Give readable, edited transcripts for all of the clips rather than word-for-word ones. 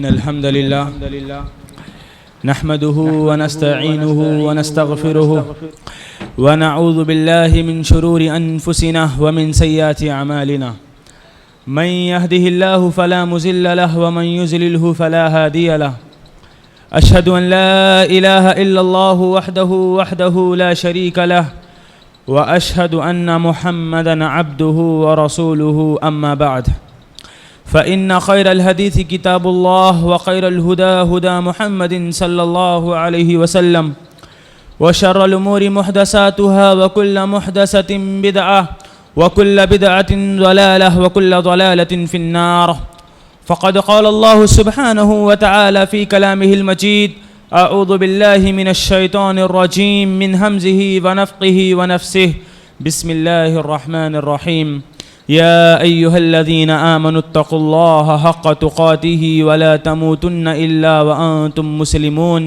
الحمد لله نحمده ونستعينه ونستغفره ونعوذ بالله من شرور أنفسنا ومن سيئات أعمالنا من يهده الله فلا مضل له ومن يضلل فلا هادي له أشهد أن لا إله إلا الله وحده لا شريك له وأشهد أن محمدا عبده ورسوله أما بعد فإن خير الحديث كتاب الله وخير الهدى هدى محمد صلى الله عليه وسلم وشر الأمور محدثاتها وكل محدثة بدعة وكل بدعة ضلالة وكل ضلالة في النار فقد قال الله سبحانه وتعالى في كلامه المجيد أعوذ بالله من الشيطان الرجيم من همزه ونفقه ونفسه بسم الله الرحمن الرحيم يا أيها الذين آمنوا اتقوا الله حق تقاته ولا تموتن إلا وأنتم مسلمون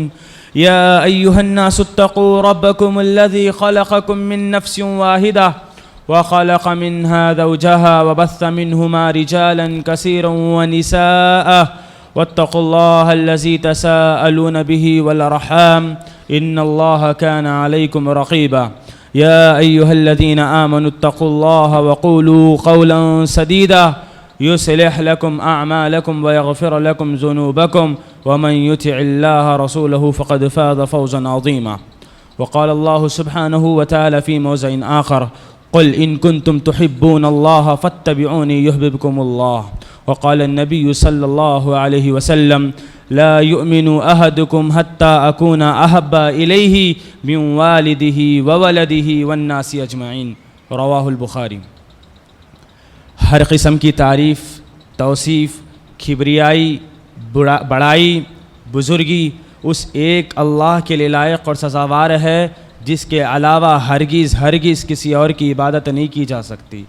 يا أيها الناس اتقوا ربكم الذي خلقكم من نفس واحدة وخلق منها زوجها وبث منهما رجالا كثيرا ونساء واتقوا الله الذي تساءلون به والأرحام إن الله كان عليكم رقيبا يا أيها الذين آمنوا اتقوا الله وقولوا قولا سديدا يصلح لكم أعمالكم ويغفر لكم ذنوبكم ومن يطع الله رسوله فقد فاز فوزا عظيما وقال الله سبحانه وتعالى في موضع آخر قل إن كنتم تحبون الله فاتبعوني يحببكم الله وقال النبي صلى الله عليه وسلم لا يؤمن أحدكم حتى أكون أحب إليه من والده وولده والناس أجمعين رواہ البخاری۔ ہر قسم کی تعریف، توصیف، کبریائی، بڑائی، بزرگی اس ایک اللہ کے لیے لائق اور سزاوار ہے جس کے علاوہ ہرگز کسی اور کی عبادت نہیں کی جا سکتی۔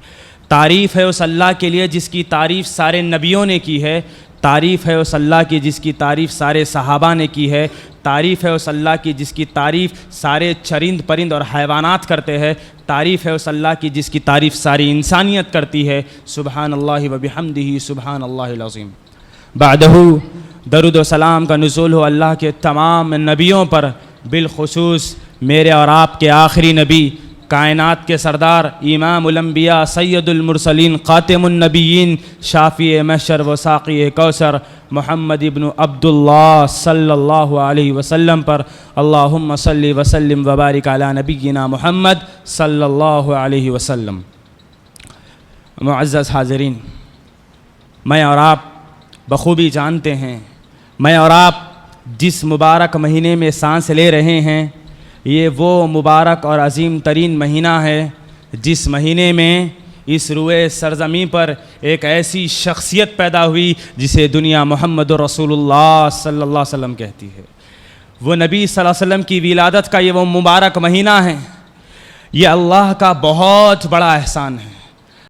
تعریف ہے اس اللہ کے لیے جس کی تعریف سارے نبیوں نے کی ہے، تعریف ہے اس اللہ کی جس کی تعریف سارے صحابہ نے کی ہے، تعریف ہے اس اللہ کی جس کی تعریف سارے چرند پرند اور حیوانات کرتے ہیں، تعریف ہے اس اللہ کی جس کی تعریف ساری انسانیت کرتی ہے۔ سبحان اللہ و بحمدہ سبحان اللہ العظیم۔ بعدہ درود و سلام کا نزول ہو اللہ کے تمام نبیوں پر، بالخصوص میرے اور آپ کے آخری نبی، کائنات کے سردار، امام الانبیاء، سید المرسلین، خاتم النبیین، شافی محشر و ساقی کوثر، محمد ابن عبداللہ صلی اللہ علیہ وسلم پر اللہم صلی وسلم وبارک علی نبینا محمد صلی اللہ علیہ وسلم۔ معزز حاضرین، میں اور آپ بخوبی جانتے ہیں، میں اور آپ جس مبارک مہینے میں سانس لے رہے ہیں یہ وہ مبارک اور عظیم ترین مہینہ ہے جس مہینے میں اس روئے سرزمین پر ایک ایسی شخصیت پیدا ہوئی جسے دنیا محمد رسول اللہ صلی اللہ علیہ وسلم کہتی ہے۔ وہ نبی صلی اللہ علیہ وسلم کی ولادت کا یہ وہ مبارک مہینہ ہے، یہ اللہ کا بہت بڑا احسان ہے۔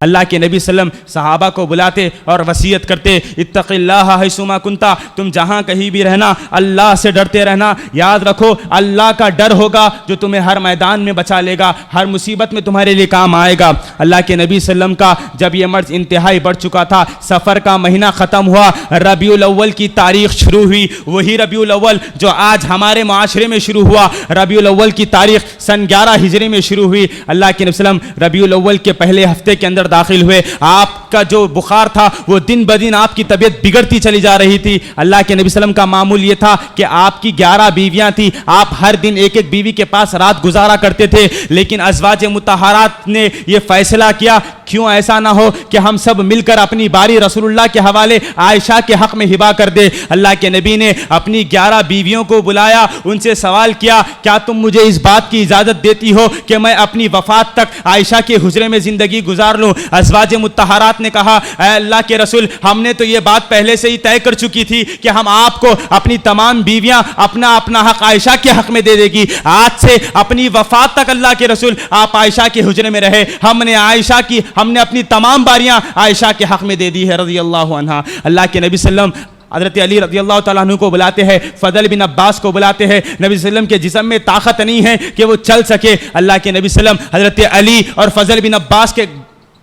اللہ کے نبی صلی اللہ علیہ وسلم صحابہ کو بلاتے اور وصیت کرتے، اتق اللہ حیثما کنتا، تم جہاں کہیں بھی رہنا اللہ سے ڈرتے رہنا، یاد رکھو اللہ کا ڈر ہوگا جو تمہیں ہر میدان میں بچا لے گا، ہر مصیبت میں تمہارے لیے کام آئے گا۔ اللہ کے نبی صلی اللہ علیہ وسلم کا جب یہ مرض انتہائی بڑھ چکا تھا، سفر کا مہینہ ختم ہوا، ربیع الاول کی تاریخ شروع ہوئی، وہی ربیع الاول جو آج ہمارے معاشرے میں شروع ہوا، ربیع الاول کی تاریخ سن 11 ہجری میں شروع ہوئی۔ اللہ کے نبی صلی اللہ علیہ وسلم ربیع الاول کے پہلے ہفتے کے اندر داخل ہوئے، آپ کا جو بخار تھا وہ دن بدن آپ کی طبیعت بگڑتی چلی جا رہی تھی۔ اللہ کے نبی صلی اللہ علیہ وسلم کا معمول یہ تھا کہ آپ کی 11 بیویاں تھیں، آپ ہر دن ایک بیوی کے پاس رات گزارا کرتے تھے، لیکن ازواج مطہرات نے یہ فیصلہ کیا کیوں ایسا نہ ہو کہ ہم سب مل کر اپنی باری رسول اللہ کے حوالے عائشہ کے حق میں ہبا کر دے۔ اللہ کے نبی نے اپنی 11 بیویوں کو بلایا، ان سے سوال کیا کیا تم مجھے اس بات کی اجازت دیتی ہو کہ میں اپنی وفات تک عائشہ کے حجرے میں زندگی گزار لوں؟ ازواج مطہرات نے کہا اے اللہ کے رسول، ہم نے تو یہ بات پہلے سے ہی طے کر چکی تھی کہ ہم آپ کو اپنی تمام بیویاں اپنا حق عائشہ کے حق میں دے دے گی، آج سے اپنی وفات تک اللہ کے رسول آپ عائشہ کے حجرے میں رہے، ہم نے اپنی تمام باریاں عائشہ کے حق میں دے دی ہے رضی اللہ عنہا۔ اللہ کے نبی صلی اللہ علیہ وسلم حضرت علی رضی اللہ تعالیٰ عنہ کو بلاتے ہیں، فضل بن عباس کو بلاتے ہیں، نبی صلی اللہ علیہ وسلم کے جسم میں طاقت نہیں ہے کہ وہ چل سکے، اللہ کے نبی صلی اللہ علیہ وسلم حضرت علی اور فضل بن عباس کے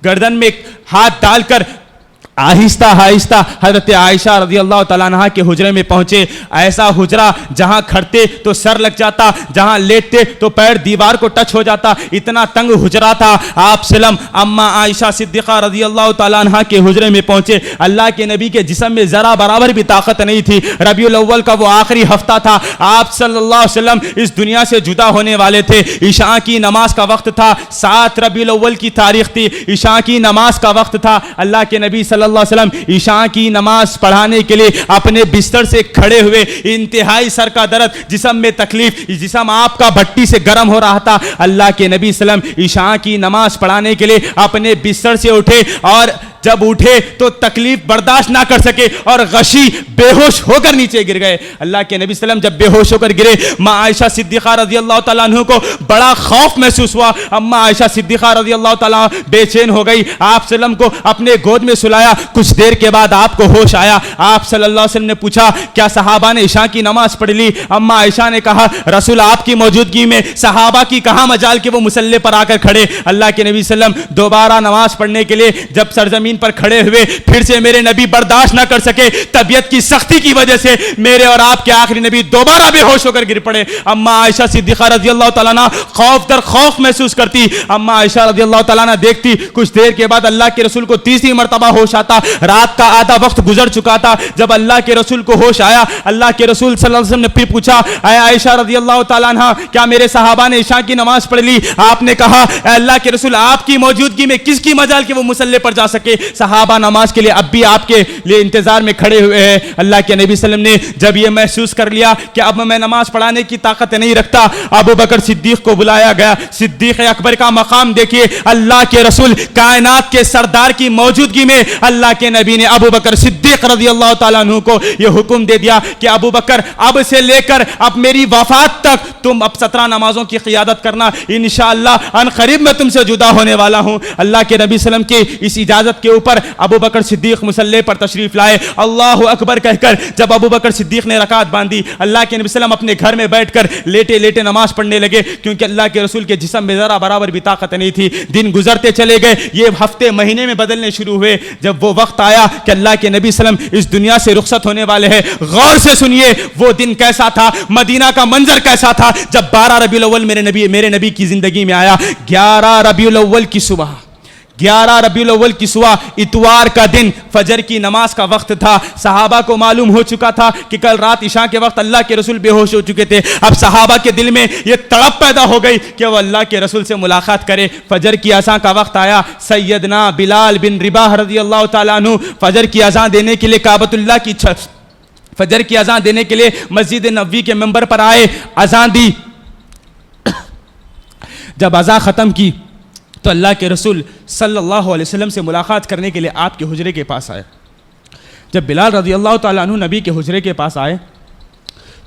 گردن میں ہاتھ ڈال کر آہستہ آہستہ حضرت عائشہ رضی اللہ تعالیٰ عنہ کے حجرے میں پہنچے. ایسا حجرہ جہاں کھڑتے تو سر لگ جاتا, جہاں لیٹتے تو پیر دیوار کو ٹچ ہو جاتا, اتنا تنگ حجرہ تھا. آپ سلم اما عائشہ صدیقہ رضی اللہ تعالیٰ عنہ کے حجرے میں پہنچے. اللہ کے نبی کے جسم میں ذرا برابر بھی طاقت نہیں تھی. ربیع الاول کا وہ آخری ہفتہ تھا, آپ صلی اللہ علیہ وسلم اس دنیا سے جدا ہونے والے تھے. عشاء کی نماز کا وقت تھا, 7 ربیع الاول کی تاریخ تھی, عشاء کی نماز کا وقت تھا. اللہ کے نبی صلی اللہ علیہ وسلم عشاء کی نماز پڑھانے کے لیے اپنے بستر سے کھڑے ہوئے, انتہائی سر کا درد, جسم میں تکلیف, جسم آپ کا بھٹی سے گرم ہو رہا تھا. اللہ کے نبی صلی اللہ علیہ وسلم عشاء کی نماز پڑھانے کے لیے اپنے بستر سے اٹھے, اور جب اٹھے تو تکلیف برداشت نہ کر سکے اور غشی بے ہوش ہو کر نیچے گر گئے. اللہ کے نبی صلی اللہ علیہ وسلم جب بے ہوش ہو کر گرے, ماں عائشہ صدیقہ رضی اللہ تعالیٰ عنہ کو بڑا خوف محسوس ہوا. اما عائشہ صدیقہ رضی اللہ تعالیٰ بے چین ہو گئی. آپ صلی اللہ علیہ وسلم کو اپنے گود میں سلایا. کچھ دیر کے بعد آپ کو ہوش آیا. آپ صلی اللہ علیہ وسلم نے پوچھا کیا صحابہ نے عشاء کی نماز پڑھ لی؟ اما عائشہ نے کہا رسول آپ کی موجودگی میں صحابہ کی کہاں مجال کہ وہ مصلی پر آ کر کھڑے. اللہ کے نبی صلی اللہ علیہ وسلم دوبارہ نماز پڑھنے کے لیے جب سرزمین پر کھڑے ہوئے, پھر سے میرے نبی برداشت نہ کر سکے, طبیعت کی سختی کی وجہ سے میرے اور آپ کے آخری نبی دوبارہ بے ہوش ہو کر گر پڑے. اما عائشہ صدیقہ رضی اللہ تعالیٰ عنہ خوف در خوف محسوس کرتی. اما عائشہ رضی اللہ تعالیٰ عنہ دیکھتی. کچھ دیر کے بعد اللہ کے رسول کو تیسری مرتبہ ہوش آتا. رات کا آدھا وقت گزر چکا تھا. جب اللہ کے رسول کو ہوش آیا, اللہ کے رسول صلی اللہ علیہ وسلم نے پھر پوچھا اے عائشہ رضی اللہ تعالیٰ عنہ کیا میرے صحابہ نے عشاء کی نماز پڑھ لی؟ آپ نے کہا اے اللہ کے رسول آپ کی موجودگی میں کس کی مجال کہ وہ مصلی پر جا سکے؟ صحابہ نماز کے لیے اب بھی آپ کے لیے انتظار میں کھڑے ہوئے ہیں. اللہ کے نبی صلی اللہ علیہ وسلم نے جب یہ محسوس کر لیا کہ اب میں نماز پڑھانے کی طاقت نہیں رکھتا, ابو بکر صدیق کو بلایا گیا. صدیق اکبر کا مقام دیکھیے, اللہ کے رسول کائنات کے سردار کی موجودگی میں اللہ کے نبی نے ابو بکر صدیق رضی اللہ تعالیٰ عنہ کو یہ حکم دے دیا کہ ابو بکر اب سے لے کر اب میری وفات تک تم اب 17 نمازوں کی قیادت کرنا, انشاءاللہ ان قریب میں تم سے جدا ہونے والا ہوں. اللہ کے نبی صلی اللہ علیہ وسلم کی اس اجازت کے اوپر ابو بکر صدیق مصلی پر تشریف لائے. اللہ اکبر کہہ کر جب ابو بکر صدیق نے رکعت باندھی, اللہ کے نبی صلی اللہ علیہ وسلم اپنے گھر میں بیٹھ کر لیٹے لیٹے نماز پڑھنے لگے, کیونکہ اللہ کے رسول کے جسم میں ذرا برابر بھی طاقت نہیں تھی. دن گزرتے چلے گئے, یہ ہفتے مہینے میں بدلنے شروع ہوئے. جب وہ وقت آیا کہ اللہ کے نبی صلی اللہ علیہ وسلم اس دنیا سے رخصت ہونے والے ہیں, غور سے سنیے وہ دن کیسا تھا, مدینہ کا منظر کیسا تھا جب 12 ربیع الاول میرے نبی کی زندگی میں آیا. 11 ربیع الاول کی صبح, 11 ربیع الاول کی صبح اتوار کا دن, فجر کی نماز کا وقت تھا. صحابہ کو معلوم ہو چکا تھا کہ کل رات عشاء کے وقت اللہ کے رسول بے ہوش ہو چکے تھے. اب صحابہ کے دل میں یہ تڑپ پیدا ہو گئی کہ وہ اللہ کے رسول سے ملاقات کرے. فجر کی اذان کا وقت آیا. سیدنا بلال بن رباح رضی اللہ تعالیٰ عنہ فجر کی اذان دینے کے لیے کعبۃ اللہ کی فجر کی اذان دینے کے لیے مسجد نبوی کے ممبر پر آئے, اذان دی. جب اذان ختم کی تو اللہ کے رسول صلی اللہ علیہ وسلم سے ملاقات کرنے کے لیے آپ کے حجرے کے پاس آئے. جب بلال رضی اللہ تعالیٰ عنہ نبی کے حجرے کے پاس آئے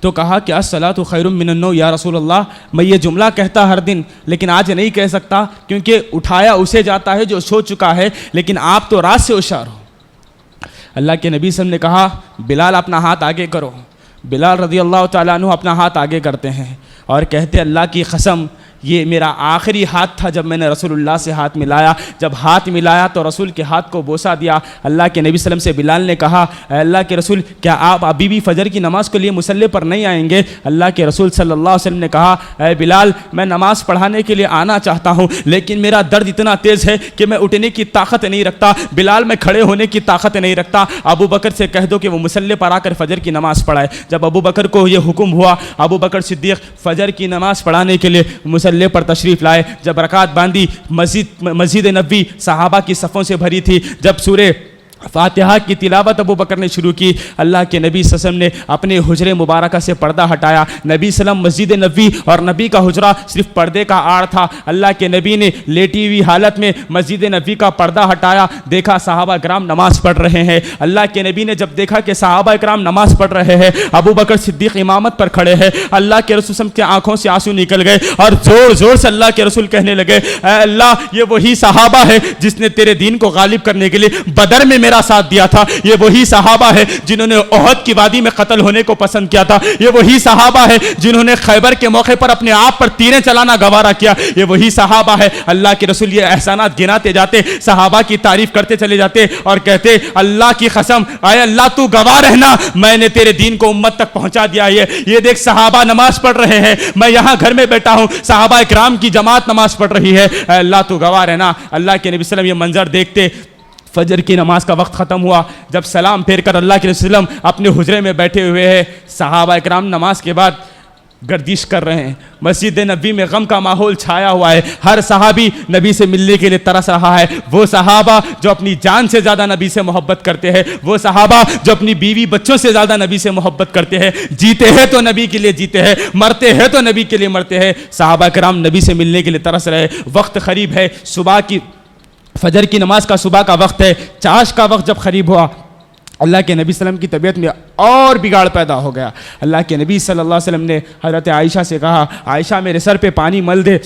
تو کہا کہ الصلاۃ خیر من النوم یا رسول اللہ, میں یہ جملہ کہتا ہر دن لیکن آج نہیں کہہ سکتا کیونکہ اٹھایا اسے جاتا ہے جو سو چکا ہے, لیکن آپ تو رات سے ہوشیار ہو. اللہ کے نبی صلی اللہ علیہ وسلم نے کہا بلال اپنا ہاتھ آگے کرو. بلال رضی اللہ تعالیٰ عنہ اپنا ہاتھ آگے کرتے ہیں اور کہتے اللہ کی قسم یہ میرا آخری ہاتھ تھا جب میں نے رسول اللہ سے ہاتھ ملایا. جب ہاتھ ملایا تو رسول کے ہاتھ کو بوسہ دیا. اللہ کے نبی صلی اللہ علیہ وسلم سے بلال نے کہا اے اللہ کے رسول کیا آپ ابھی بھی فجر کی نماز کے لیے مصلی پر نہیں آئیں گے؟ اللہ کے رسول صلی اللہ علیہ وسلم نے کہا اے بلال میں نماز پڑھانے کے لیے آنا چاہتا ہوں لیکن میرا درد اتنا تیز ہے کہ میں اٹھنے کی طاقت نہیں رکھتا. بلال میں کھڑے ہونے کی طاقت نہیں رکھتا. ابو بکر سے کہہ دو کہ وہ مصلی پر آ کر فجر کی نماز پڑھائے. جب ابو بکر کو یہ حکم ہوا, ابو بکر صدیق فجر کی نماز پڑھانے کے لیے مصلی پر تشریف لائے. جب رکعت باندھی, مسجد نبوی صحابہ کی صفوں سے بھری تھی. جب سورہ فاتحہ کی تلاوت ابو بکر نے شروع کی, اللہ کے نبی صلی اللہ علیہ وسلم نے اپنے حجرے مبارکہ سے پردہ ہٹایا. نبی صلی اللہ علیہ وسلم مسجد نبوی اور نبی کا حجرہ صرف پردے کا آڑ تھا. اللہ کے نبی نے لیٹی ہوئی حالت میں مسجد نبوی کا پردہ ہٹایا, دیکھا صحابہ کرام نماز پڑھ رہے ہیں. اللہ کے نبی نے جب دیکھا کہ صحابہ کرام نماز پڑھ رہے ہیں, ابو بکر صدیق امامت پر کھڑے ہیں, اللہ کے رسول کی آنکھوں سے آنسو نکل گئے اور زور زور سے اللہ کے رسول کہنے لگے اے اللہ یہ وہی صحابہ ہے جس نے تیرے دین کو غالب کرنے کے لیے بدر میں میرا ساتھ دیا تھا. یہ وہی صحابہ ہے جنہوں نے احد کی وادی میں قتل ہونے کو پسند کیا تھا. یہ وہی صحابہ ہے جنہوں نے خیبر کے موقع پر اپنے آپ پر تیریں چلانا گوارا کیا. یہ وہی صحابہ ہے. اللہ کے رسول یہ احسانات گناتے جاتے, صحابہ کی تعریف کرتے چلے جاتے اور کہتے اللہ کی قسم اے اللہ تو گواہ رہنا میں نے تیرے دین کو امت تک پہنچا دیا ہے. یہ دیکھ صحابہ نماز پڑھ رہے ہیں, میں یہاں گھر میں بیٹھا ہوں, صحابہ اکرام کی جماعت نماز پڑھ رہی ہے. اے اللہ تو گواہ رہنا. اللہ کے نبی صلی اللہ علیہ وسلم یہ منظر دیکھتے. فجر کی نماز کا وقت ختم ہوا. جب سلام پھیر کر اللہ کے نبی صلی اللہ علیہ وسلم اپنے حجرے میں بیٹھے ہوئے ہیں, صحابہ اکرام نماز کے بعد گردش کر رہے ہیں. مسجد نبی میں غم کا ماحول چھایا ہوا ہے. ہر صحابی نبی سے ملنے کے لیے ترس رہا ہے. وہ صحابہ جو اپنی جان سے زیادہ نبی سے محبت کرتے ہیں, وہ صحابہ جو اپنی بیوی بچوں سے زیادہ نبی سے محبت کرتے ہیں, جیتے ہیں تو نبی کے لیے جیتے ہیں, مرتے ہیں تو نبی کے لیے مرتے ہیں. صحابہ کرام نبی سے ملنے کے لیے ترس رہے. وقت قریب ہے, صبح کی فجر کی نماز کا صبح کا وقت ہے. چاش کا وقت جب قریب ہوا, اللہ کے نبی صلی اللہ علیہ وسلم کی طبیعت میں اور بگاڑ پیدا ہو گیا. اللہ کے نبی صلی اللہ علیہ وسلم نے حضرت عائشہ سے کہا عائشہ میرے سر پہ پانی مل دے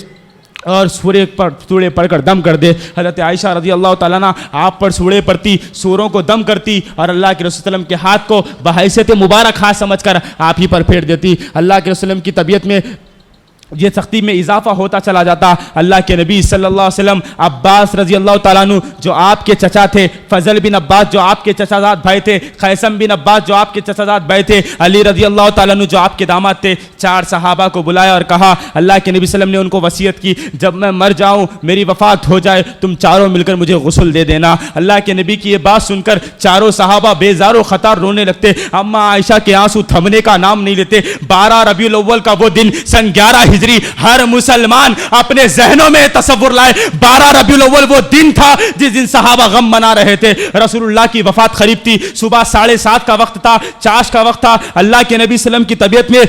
اور سورے پڑھ کر دم کر دے. حضرت عائشہ رضی اللہ تعالیٰ عنہ آپ پر سورے پڑتی, سوروں کو دم کرتی اور اللہ کے رسول صلی اللہ علیہ وسلم کے ہاتھ کو بحیثیت مبارک ہاتھ سمجھ کر آپ ہی پر پھیر دیتی. اللہ کے رسول صلی اللہ علیہ وسلم کی طبیعت میں یہ سختی میں اضافہ ہوتا چلا جاتا. اللہ کے نبی صلی اللہ علیہ وسلم عباس رضی اللہ تعالیٰ عنہ جو آپ کے چچا تھے, فضل بن عباس جو آپ کے چچا زاد بھائی تھے, قیسم بن عباس جو آپ کے چچا زاد بھائی تھے, علی رضی اللہ تعالیٰ عنہ جو آپ کے داماد تھے, 4 صحابہ کو بلایا اور کہا اللہ کے نبی صلی اللہ علیہ وسلم نے ان کو وصیت کی جب میں مر جاؤں, میری وفات ہو جائے, تم چاروں مل کر مجھے غسل دے دینا. اللہ کے نبی کی یہ بات سن کر چاروں صحابہ بیزار و خطار رونے لگتے. اما عائشہ کے آنسو تھمنے کا نام نہیں لیتے. 12 ربیع الاول کا وہ دن سن 11 ہجری ہر مسلمان اپنے ذہنوں میں تصور لائے. 12 ربیع الاول وہ دن تھا جس دن صحابہ غم منا رہے تھے. رسول اللہ کی وفات قریب تھی. صبح 7:30 کا وقت تھا, چاش کا وقت تھا. اللہ کے نبی صلی اللہ علیہ وسلم کی طبیعت میں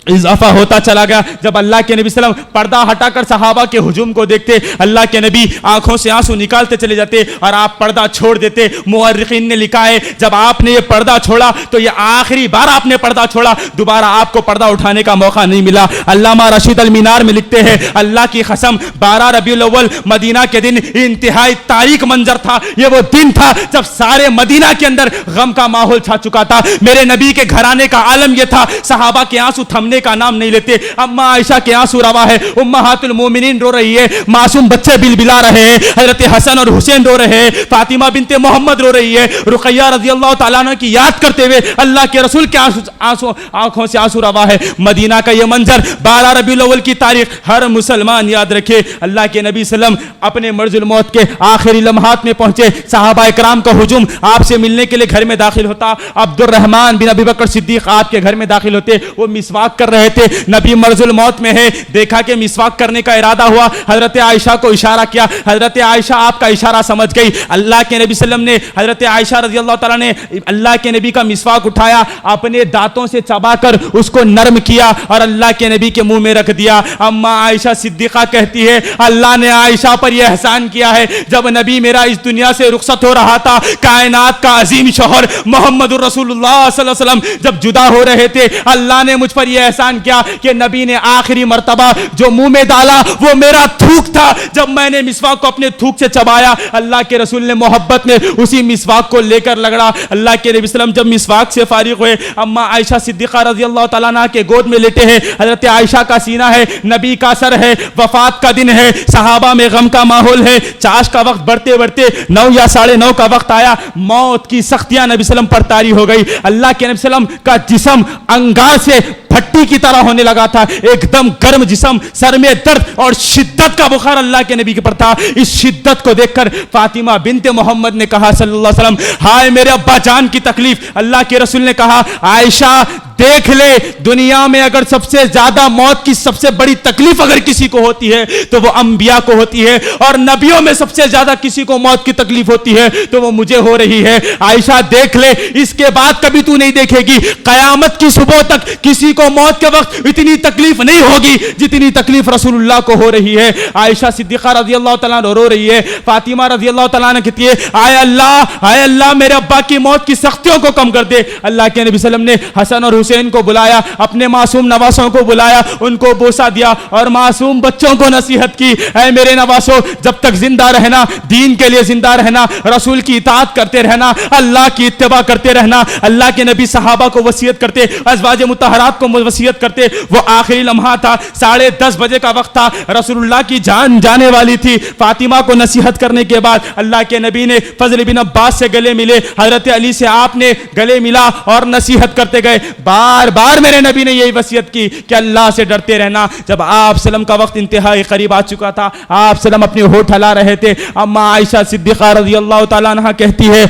اضافہ ہوتا چلا گیا. جب اللہ کے نبی صلی اللہ علیہ وسلم پردہ ہٹا کر صحابہ کے ہجوم کو دیکھتے, اللہ کے نبی آنکھوں سے آنسو نکالتے چلے جاتے اور آپ پردہ چھوڑ دیتے. مورخین نے لکھا ہے جب آپ نے یہ پردہ چھوڑا تو یہ آخری بار آپ نے پردہ چھوڑا, دوبارہ آپ کو پردہ اٹھانے کا موقع نہیں ملا. علامہ رشید المینار میں لکھتے ہیں اللہ کی قسم 12 ربیع الاول مدینہ کے دن انتہائی تاریک منظر تھا. یہ وہ دن تھا جب سارے مدینہ کے اندر غم کا ماحول چھا چکا تھا. میرے نبی کے گھرانے کا عالم یہ تھا, صحابہ کے آنسو تھمنے کا نام نہیں لیتے. اما عائشہ کے آنسو روا ہے, امہات المومنین رو رہی ہے, معصوم بچے بلبلا رہے ہیں, حضرت حسن اور حسین رو رہے ہیں, فاطمہ بنت محمد رو رہی ہے, رقیہ رضی اللہ تعالیٰ عنہ کی یاد کرتے ہوئے اللہ کے رسول کے آنکھوں سے آنسو روا ہے. مدینہ کا یہ منظر 12 ربیع الاول کی تاریخ ہر مسلمان یاد رکھے. اللہ کے نبی صلی اللہ علیہ وسلم اپنے مرض الموت کے آخری لمحات میں پہنچے. صحابہ اکرام کا ہجوم آپ سے ملنے کے لیے گھر میں داخل ہوتا. عبد الرحمن بن ابی بکر صدیق آپ کے گھر میں داخل ہوتے. وہ مسواک کر رہے تھے, نبی مرض الموت میں ہے, دیکھا کہ مسواک کرنے کا ارادہ ہوا, حضرت عائشہ کو اشارہ کیا. حضرت عائشہ آپ کا اشارہ سمجھ گئی. اللہ کے نبی صلی اللہ علیہ وسلم نے حضرت عائشہ رضی اللہ تعالیٰ نے اللہ کے نبی کا مسواک اٹھایا, اپنے دانتوں سے چبا کر اس کو نرم کیا اور اللہ کے نبی کے منہ میں رکھ دیا. اما عائشہ صدیقہ کہتی ہے اللہ نے عائشہ پر یہ احسان کیا ہے جب نبی میرا اس دنیا سے رخصت ہو رہا تھا, کائنات کا عظیم شوہر محمد الرسول اللہ صلی اللہ علیہ وسلم جب جدا ہو رہے تھے, اللہ نے مجھ پر یہ احسان کیا کہ نبی نے آخری مرتبہ جو منہ میں ڈالا وہ میرا تھوک تھا. جب میں نے مسواک کو اپنے تھوک سے چبایا, اللہ کے رسول نے محبت میں اسی مسواک کو لے کر لگڑا. اللہ کے نبی صلی اللہ علیہ وسلم جب مسواک سے فارغ ہوئے, اما عائشہ صدیقہ رضی اللہ تعالیٰ عنہ کے گود میں لیٹے ہیں. حضرت عائشہ کا سینہ ہے, نبی کا سر ہے, وفات کا دن ہے, صحابہ میں غم کا ماحول ہے. چاش کا وقت بڑھتے بڑھتے 9 یا 9:30 کا وقت آیا. موت کی سختیاں نبی صلی اللہ علیہ وسلم پر طاری ہو گئی. اللہ کے نبی صلی اللہ علیہ وسلم کا جسم انگار سے پھٹی کی طرح ہونے لگا تھا, ایک دم گرم جسم, سر میں درد اور شدت کا بخار اللہ کے نبی کے پر تھا. اس شدت کو دیکھ کر فاطمہ بنت محمد نے کہا صلی اللہ علیہ وسلم ہائے میرے ابا جان کی تکلیف. اللہ کے رسول نے کہا عائشہ دیکھ لے, دنیا میں اگر سب سے زیادہ موت کی سب سے بڑی تکلیف اگر کسی کو ہوتی ہے تو وہ انبیاء کو ہوتی ہے, اور نبیوں میں سب سے زیادہ کسی کو موت کی تکلیف ہوتی ہے تو وہ مجھے ہو رہی ہے. عائشہ دیکھ لے, اس کے بعد کبھی تو نہیں دیکھے گی, قیامت کی صبح تک کسی کو موت کے وقت اتنی تکلیف نہیں ہوگی جتنی تکلیف رسول اللہ کو ہو رہی ہے. عائشہ صدیقہ رضی اللہ تعالیٰ عنہ رو رہی ہے. فاطمہ رضی اللہ تعالیٰ عنہ کہتی ہے آئے اللہ میرے ابا کی موت کی سختیوں کو کم کر دے. اللہ کے نبی صلی اللہ علیہ وسلم نے حسن اور حسین کو بلایا, اپنے معصوم نواسوں کو بلایا, ان کو بوسہ دیا اور معصوم بچوں کو نصیحت کی, اے میرے نواسو جب تک زندہ رہنا, دین کے لیے زندہ رہنا, رسول کی اطاعت کرتے رہنا, اللہ کی اتباع کرتے رہنا. اللہ کے نبی صحابہ کو وصیت کرتے, ازواج مطہرات کو وصیت کرتے. وہ آخری لمحہ تھا, 10:30 بجے کا وقت تھا, رسول اللہ کی جان جانے والی تھی. فاطمہ کو نصیحت کرنے کے بعد اللہ کے نبی نے فضل بن عباس سے گلے ملے, حضرت علی سے آپ نے گلے ملا اور نصیحت کرتے گئے. بار بار میرے نبی نے یہی وصیت کی کہ اللہ سے ڈرتے رہنا. جب آپ سلم کا وقت انتہائی قریب آ چکا تھا, آپ سلم اپنے ہونٹ ہلا رہے تھے. اما عائشہ صدیقہ رضی اللہ تعالیٰ عنہ کہتی ہے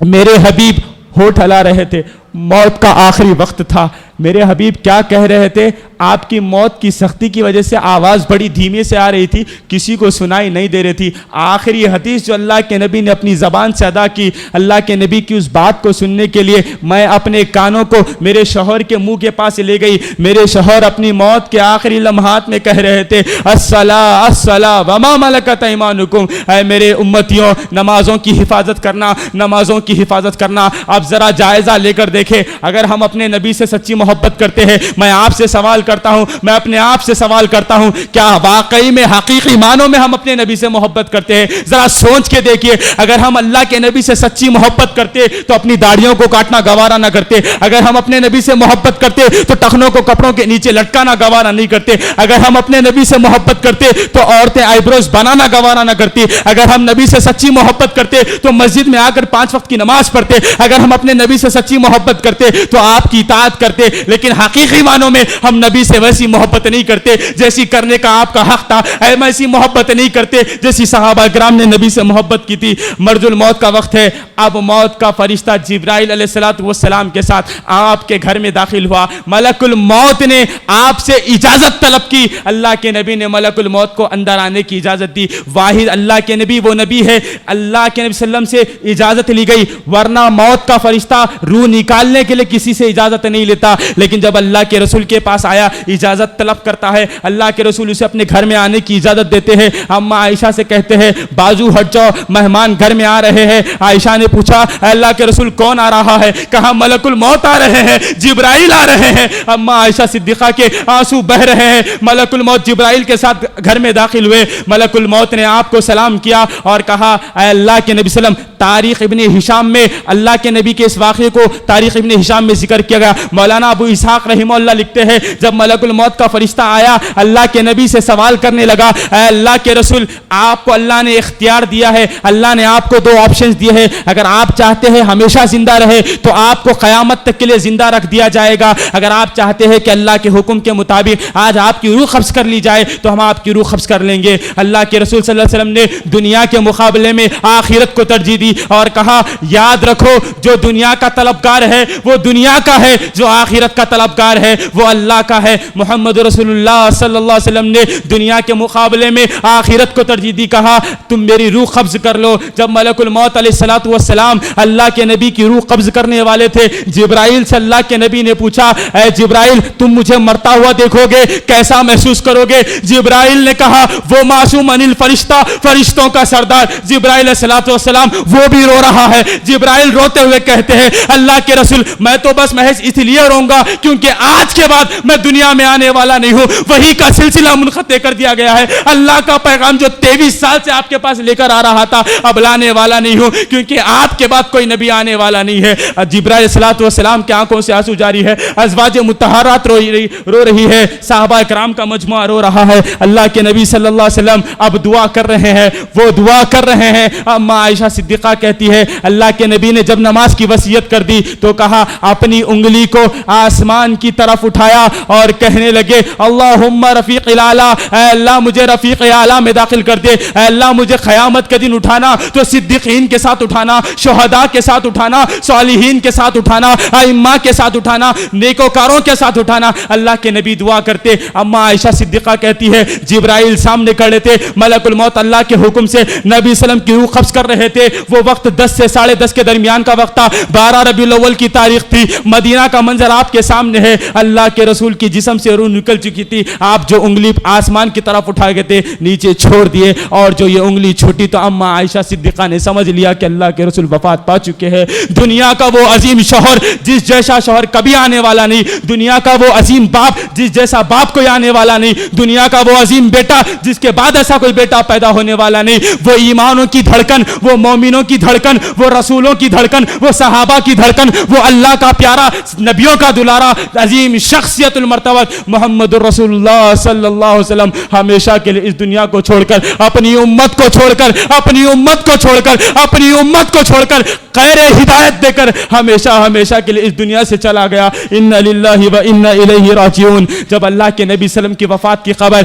میرے حبیب ہونٹ ہلا رہے تھے, موت کا آخری وقت تھا. میرے حبیب کیا کہہ رہے تھے؟ آپ کی موت کی سختی کی وجہ سے آواز بڑی دھیمے سے آ رہی تھی, کسی کو سنائی نہیں دے رہی تھی. آخری حدیث جو اللہ کے نبی نے اپنی زبان سے ادا کی, اللہ کے نبی کی اس بات کو سننے کے لیے میں اپنے کانوں کو میرے شوہر کے منہ کے پاس لے گئی. میرے شوہر اپنی موت کے آخری لمحات میں کہہ رہے تھے الصلاۃ الصلاۃ وما ملکت ایمانکم, اے میرے امتیوں نمازوں کی حفاظت کرنا, نمازوں کی حفاظت کرنا. اب ذرا جائزہ لے کر دیکھیں, اگر ہم اپنے نبی سے سچی محبت کرتے ہیں, میں آپ سے سوال کرتا ہوں, میں اپنے آپ سے سوال کرتا ہوں, کیا واقعی میں حقیقی معنوں میں ہم اپنے نبی سے محبت کرتے ہیں؟ ذرا سوچ کے دیکھیے. اگر ہم اللہ کے نبی سے سچی محبت کرتے تو اپنی داڑھیوں کو کاٹنا گوارا نہ کرتے. اگر ہم اپنے نبی سے محبت کرتے تو ٹخنوں کو کپڑوں کے نیچے لٹکانا گوارا نہیں کرتے. اگر ہم اپنے نبی سے محبت کرتے تو عورتیں آئی بروز بنانا گوارا نہ کرتی. اگر ہم نبی سے سچی محبت کرتے تو مسجد میں آ کر 5 وقت کی نماز پڑھتے. اگر ہم اپنے نبی سے سچی محبت کرتے تو آپ کی اطاعت کرتے. لیکن حقیقی معنوں میں ہم نبی سے ویسی محبت نہیں کرتے جیسی کرنے کا آپ کا حق تھا. ایسی محبت نہیں کرتے جیسی صحابہ کرام نے نبی سے محبت کی تھی. مرج الموت کا وقت ہے. اب موت کا فرشتہ جبرائیل علیہ السلام کے ساتھ آپ کے گھر میں داخل ہوا. ملک الموت نے آپ سے اجازت طلب کی. اللہ کے نبی نے ملک الموت کو اندر آنے کی اجازت دی. واحد اللہ کے نبی وہ نبی ہے, اللہ کے نبی صلی اللہ علیہ وسلم سے اجازت لی گئی, ورنہ موت کا فرشتہ روح نکالنے کے لیے کسی سے اجازت نہیں لیتا. لیکن جب اللہ کے رسول کے پاس آیا, اجازت طلب کرتا ہے, اللہ کے رسول اسے اپنے گھر میں آنے کی اجازت دیتے ہیں. اما عائشہ سے کہتے ہیں بازو ہٹ جاؤ, مہمان گھر میں آ رہے ہیں. عائشہ نے پوچھا اللہ کے رسول کون آ رہا ہے؟ کہا ملک الموت آ رہے ہیں, جبرائیل آ رہے ہیں. اما عائشہ صدیقہ کے آنسو بہ رہے ہیں. ملک الموت جبرائیل کے ساتھ گھر میں داخل ہوئے. ملک الموت نے آپ کو سلام کیا اور کہا اے اللہ کے نبی صلی اللہ علیہ وسلم. تاریخ ابن ہشام میں اللہ کے نبی کے اس واقعے کو تاریخ ابن ہشام میں ذکر کیا گیا. مولانا ابو اسحاق رحمہ اللہ لکھتے ہیں جب ملک الموت کا فرشتہ آیا, اللہ کے نبی سے سوال کرنے لگا اے اللہ کے رسول آپ کو اللہ نے اختیار دیا ہے, اللہ نے آپ کو 2 آپشنز دیے ہیں. اگر آپ چاہتے ہیں ہمیشہ زندہ رہے تو آپ کو قیامت تک کے لیے زندہ رکھ دیا جائے گا. اگر آپ چاہتے ہیں کہ اللہ کے حکم کے مطابق آج آپ کی روح قبض کر لی جائے تو ہم آپ کی روح قبض کر لیں گے. اللہ کے رسول صلی اللہ علیہ وسلم نے دنیا کے مقابلے میں آخرت کو ترجیح دی اور کہا یاد رکھو جو دنیا کا طلبگار ہے وہ دنیا کا ہے, جو آخرت کا طلبگار ہے وہ اللہ کا ہے. محمد رسول اللہ صلی اللہ علیہ وسلم نے دنیا کے مقابلے میں آخرت کو ترجیح دی, کہا تم میری روح قبض کر لو. جب ملک الموت علیہ السلام اللہ کے نبی کی روح قبض کرنے والے تھے, جبرائیل سے اللہ کے نبی نے پوچھا اے جبرائیل تم مجھے مرتا ہوا دیکھو گے کیسا محسوس کرو گے؟ جبرائیل نے کہا وہ معصوم انل فرشتہ, فرشتوں کا سردار جبرائیل علیہ السلام وہ بھی رو رہا ہے. جبرائیل روتے ہوئے کہتے ہیں اللہ کے رسول میں تو بس محض اس لیے روں گا کیونکہ آج کے بعد میں دنیا میں آنے والا نہیں ہوں. وحی کا سلسلہ منقطع کر دیا گیا ہے. اللہ کا پیغام جو 23 سال سے آپ کے پاس لے کر آ رہا تھا اب لانے والا نہیں ہوں کیونکہ آپ کے بعد کوئی نبی آنے والا نہیں ہے. جبرائیل علیہ السلام کے آنکھوں سے آنسو جاری ہے. ازواج مطہرات رو رہی ہے. صحابہ کرام کا مجموعہ رو رہا ہے. اللہ کے نبی صلی اللہ علیہ وسلم اب دعا کر رہے ہیں, وہ دعا کر رہے ہیں. اما عائشہ صدیقہ کہتی ہے اللہ کے نبی نے جب نماز کی وصیت کر دی تو کہا اپنی انگلی کو آسمان کی طرف اٹھایا اور کہنے لگے اللہم رفیق الاعلیٰ، اے اللہ مجھے رفیق اعلیٰ میں داخل کر دے، اے اللہ مجھے قیامت کے دن اٹھانا تو صدیقین کے ساتھ اٹھانا، شہداء کے ساتھ اٹھانا، صالحین کے ساتھ اٹھانا، ائمہ کے ساتھ اٹھانا، نیکوکاروں کے ساتھ اٹھانا۔ اللہ کے نبی دعا کرتے، اما عائشہ صدیقہ کہتی ہے جبرائیل سامنے کھڑے تھے، ملک الموت اللہ کے حکم سے نبی وسلم کی روح قبض کر رہے تھے۔ وہ وقت 10 سے 10:30 کے درمیان کا وقت تھا، 12 ربیع الاول کی تاریخ تھی، مدینہ کا منظر آپ کے سامنے ہے، اللہ کے رسول کی جسم سے روح نکل چکی تھی، آپ جو انگلی آسمان کی طرف اٹھا گئے تھے نیچے چھوڑ دیے، اور جو یہ انگلی چھوٹی تو اما عائشہ صدیقہ نے سمجھ لیا کہ اللہ کے رسول وفات پا چکے ہیں۔ دنیا کا وہ عظیم شوہر جس جیسا شوہر کبھی آنے والا نہیں، دنیا کا وہ عظیم باپ جس جیسا باپ کوئی آنے والا نہیں، دنیا کا وہ عظیم بیٹا جس کے بعد ایسا کوئی بیٹا پیدا ہونے والا نہیں، وہ ایمانوں کی دھڑکن، وہ مومنوں کی دھڑکن، وہ رسولوں کی دھڑکن، وہ صحابہ کی دھڑکن، وہ اللہ کا پیارا، نبیوں کا دلارا، عظیم شخصیت المرتبہ محمد رسول اللہ صلی اللہ علیہ وسلم ہمیشہ کے لیے اس دنیا کو چھوڑ کر، اپنی امت کو چھوڑ کر، اپنی امت کو چھوڑ کر، اپنی امت کو چھوڑ کر، خیر ہدایت دے کر ہمیشہ ہمیشہ کے لیے اس دنیا سے چلا گیا۔ ان للہ و انا الیہ راجعون۔ جب اللہ کے نبی صلی اللہ علیہ وسلم کی وفات کی خبر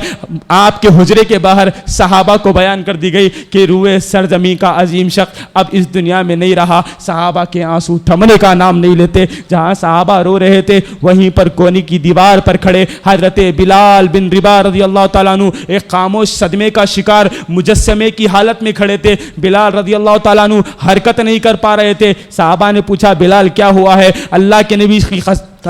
آپ کے حجرے کے باہر صحابہ کو بیان کر دی گئی کہ روئے سرزمین کا عظیم شخص اب اس دنیا میں نہیں رہا، صحابہ کے آنسو تھمنے کا نام نہیں لیتے۔ جہاں صحابہ رو رہے تھے وہیں پر کونے کی دیوار پر کھڑے حضرت بلال بن رباح رضی اللہ تعالیٰ عنہ ایک خاموش صدمے کا شکار مجسمے کی حالت میں کھڑے تھے۔ بلال رضی اللہ تعالیٰ عنہ حرکت نہیں کر پا رہے تھے۔ صحابہ نے پوچھا بلال کیا ہوا ہے؟ اللہ کے نبی صلی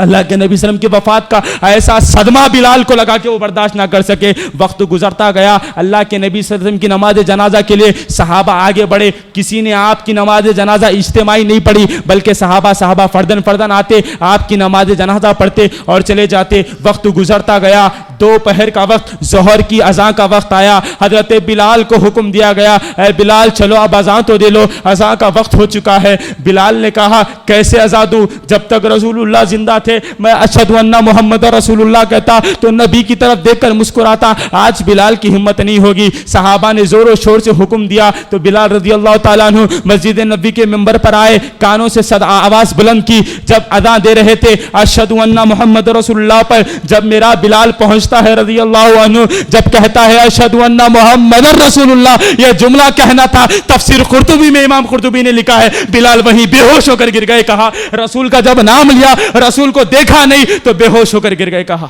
اللہ علیہ وسلم کی وفات کا ایسا صدمہ بلال کو لگا کہ وہ برداشت نہ کر سکے۔ وقت گزرتا گیا، اللہ کے نبی صلی اللہ علیہ وسلم کی نماز جنازہ کے لیے صحابہ آگے بڑھے۔ کسی نے آپ کی نماز جنازہ اجتماعی نہیں پڑھی بلکہ صحابہ فردن آتے، آپ کی نماز جنازہ پڑھتے اور چلے جاتے۔ وقت گزرتا گیا، دوپہر کا وقت، ظہر کی اذان کا وقت آیا۔ حضرت بلال کو حکم دیا گیا اے بلال چلو اب اذان تو دے لو، اذان کا وقت ہو چکا ہے۔ بلال نے کہا کیسے اذان دوں؟ جب تک رسول اللہ زندہ تھے میں اشہد ان محمد رسول اللہ کہتا تو نبی کی طرف دیکھ کر مسکراتا۔ آج بلال کی ہمت نہیں ہوگی۔ صحابہ نے زور و شور سے حکم دیا تو بلال رضی اللہ تعالیٰ عنہ مسجد نبی کے منبر پر آئے، کانوں سے آواز بلند کی۔ جب اذان دے رہے تھے اشہد ان محمد رسول اللہ پر جب میرا بلال پہنچتا ہے رضی اللہ عنہ، جب کہتا ہے اشہد ان محمد رسول اللہ، یہ جملہ کہنا تھا۔ تفسیر قرطبی میں امام قرطبی نے لکھا ہے بلال وہیں بے ہوش ہو کر گر گئے۔ کہا رسول کا جب نام لیا رسول کو دیکھا نہیں تو بے ہوش ہو کر گر گئے۔ کہا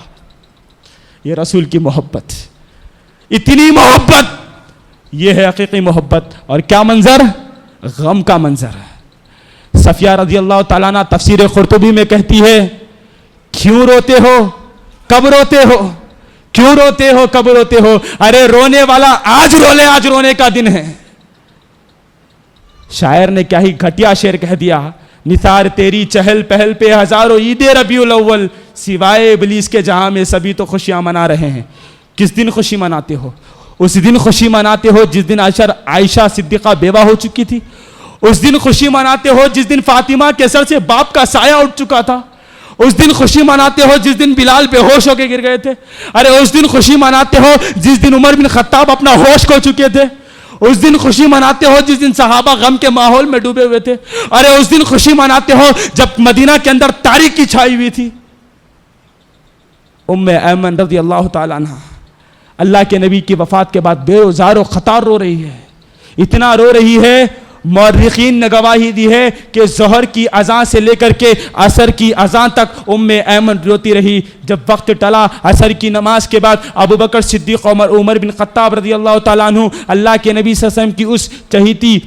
یہ رسول کی محبت، اتنی محبت، یہ ہے حقیقی محبت۔ اور کیا منظر؟ غم کا منظر ہے۔ صفیہ رضی اللہ تعالیٰ عنہ تفسیر قرطبی میں کہتی ہے کیوں روتے ہو کب روتے ہو، کیوں روتے ہو کب روتے ہو؟ ارے رونے والا آج رو لے، آج رونے کا دن ہے۔ شاعر نے کیا ہی گھٹیا شعر کہہ دیا، نثار تیری چہل پہل پہ ہزاروں عید ربیع الاول، سوائے ابلیس کے جہاں میں سبھی تو خوشیاں منا رہے ہیں۔ کس دن خوشی مناتے ہو؟ اس دن خوشی مناتے ہو جس دن عائشہ صدیقہ بیوہ ہو چکی تھی، اس دن خوشی مناتے ہو جس دن فاطمہ کے سر سے باپ کا سایہ اٹھ چکا تھا، اس دن خوشی مناتے ہو جس دن بلال بے ہوش ہو کے گر گئے تھے، ارے اس دن خوشی مناتے ہو جس دن عمر بن خطاب اپنا ہوش کھو چکے تھے، اس دن خوشی مناتے ہو جس دن صحابہ غم کے ماحول میں ڈوبے ہوئے تھے، ارے اس دن خوشی مناتے ہو جب مدینہ کے اندر تاریکی چھائی ہوئی تھی۔ ام ایمن رضی اللہ تعالیٰ عنہ اللہ کے نبی کی وفات کے بعد بے روزار و خطار رو رہی ہے، اتنا رو رہی ہے مورخین نے گواہی دی ہے کہ ظہر کی اذان سے لے کر کے عصر کی اذان تک ام ایمن روتی رہی۔ جب وقت ٹلا عصر کی نماز کے بعد ابوبکر صدیق عمر بن خطاب رضی اللہ تعالیٰ عنہ اللہ کے نبی صلی اللہ علیہ وسلم کی اس چہیتی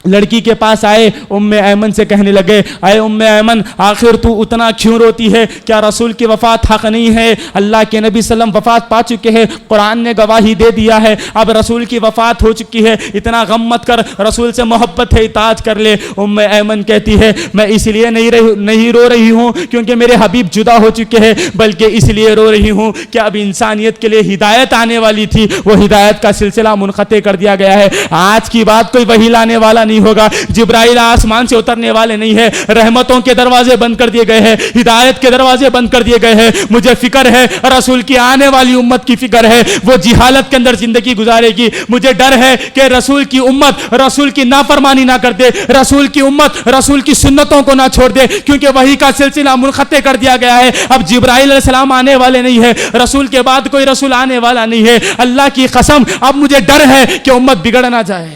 لڑکی کے پاس آئے، ام ایمن سے کہنے لگے اے ام ایمن آخر تو اتنا کیوں روتی ہے؟ کیا رسول کی وفات حق نہیں ہے؟ اللہ کے نبی صلی اللہ علیہ وسلم وفات پا چکے ہیں، قرآن نے گواہی دے دیا ہے، اب رسول کی وفات ہو چکی ہے، اتنا غم مت کر، رسول سے محبت ہے اطاعت کر لے۔ ام ایمن کہتی ہے میں اس لیے نہیں رو رہی ہوں کیونکہ میرے حبیب جدا ہو چکے ہیں، بلکہ اس لیے رو رہی ہوں کہ اب انسانیت کے لیے ہدایت آنے والی تھی، وہ ہدایت کا سلسلہ منقطع کر دیا گیا ہے۔ آج کی بات کوئی وحی لانے والا نہیں نہیں ہوگا. جبرائیل آسمان سے اترنے والے نہیں ہے. رحمتوں کے دروازے بند کر دیے گئے ہیں, ہدایت کے دروازے بند کر دیے گئے ہیں. مجھے فکر ہے رسول کی آنے والی امت کی فکر ہے, وہ جہالت کے اندر زندگی گزارے گی. مجھے ڈر ہے کہ رسول کی امت رسول کی نافرمانی نہ کر دے, رسول کی امت رسول کی سنتوں کو نہ چھوڑ دے, کیونکہ وحی کا سلسلہ منقطع کر دیا گیا ہے. اب جبرائیل علیہ السلام آنے والے نہیں ہے, رسول کے بعد کوئی رسول آنے والا نہیں ہے. اللہ کی قسم اب مجھے ڈر ہے کہ امت بگڑ نہ جائے.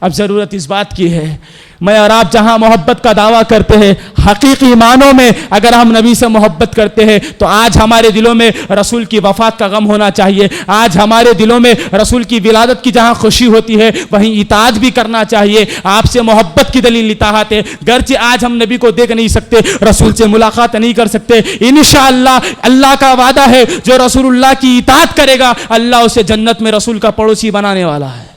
اب ضرورت اس بات کی ہے, میں اور آپ جہاں محبت کا دعویٰ کرتے ہیں, حقیقی معنوں میں اگر ہم نبی سے محبت کرتے ہیں تو آج ہمارے دلوں میں رسول کی وفات کا غم ہونا چاہیے. آج ہمارے دلوں میں رسول کی ولادت کی جہاں خوشی ہوتی ہے وہیں اطاعت بھی کرنا چاہیے. آپ سے محبت کی دلیل اطاعت ہے. گرچہ آج ہم نبی کو دیکھ نہیں سکتے, رسول سے ملاقات نہیں کر سکتے, انشاءاللہ اللہ کا وعدہ ہے جو رسول اللہ کی اطاعت کرے گا اللہ اسے جنت میں رسول کا پڑوسی بنانے والا ہے.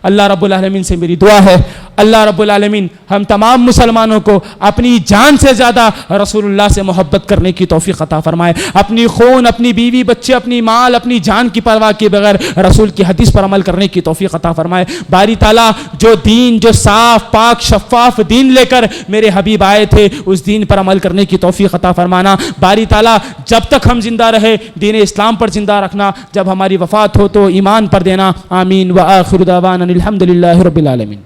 اللہ رب العالمین سے میری دعا ہے, اللہ رب العالمین ہم تمام مسلمانوں کو اپنی جان سے زیادہ رسول اللہ سے محبت کرنے کی توفیق عطا فرمائے. اپنی خون, اپنی بیوی بچے, اپنی مال, اپنی جان کی پرواہ کیے بغیر رسول کی حدیث پر عمل کرنے کی توفیق عطا فرمائے. باری تعالیٰ جو دین, جو صاف پاک شفاف دین لے کر میرے حبیب آئے تھے, اس دین پر عمل کرنے کی توفیق عطا فرمانا. باری تعالیٰ جب تک ہم زندہ رہے دین اسلام پر زندہ رکھنا, جب ہماری وفات ہو تو ایمان پر دینا. آمین. وآخر دعوانا الحمد للہ رب العالمین.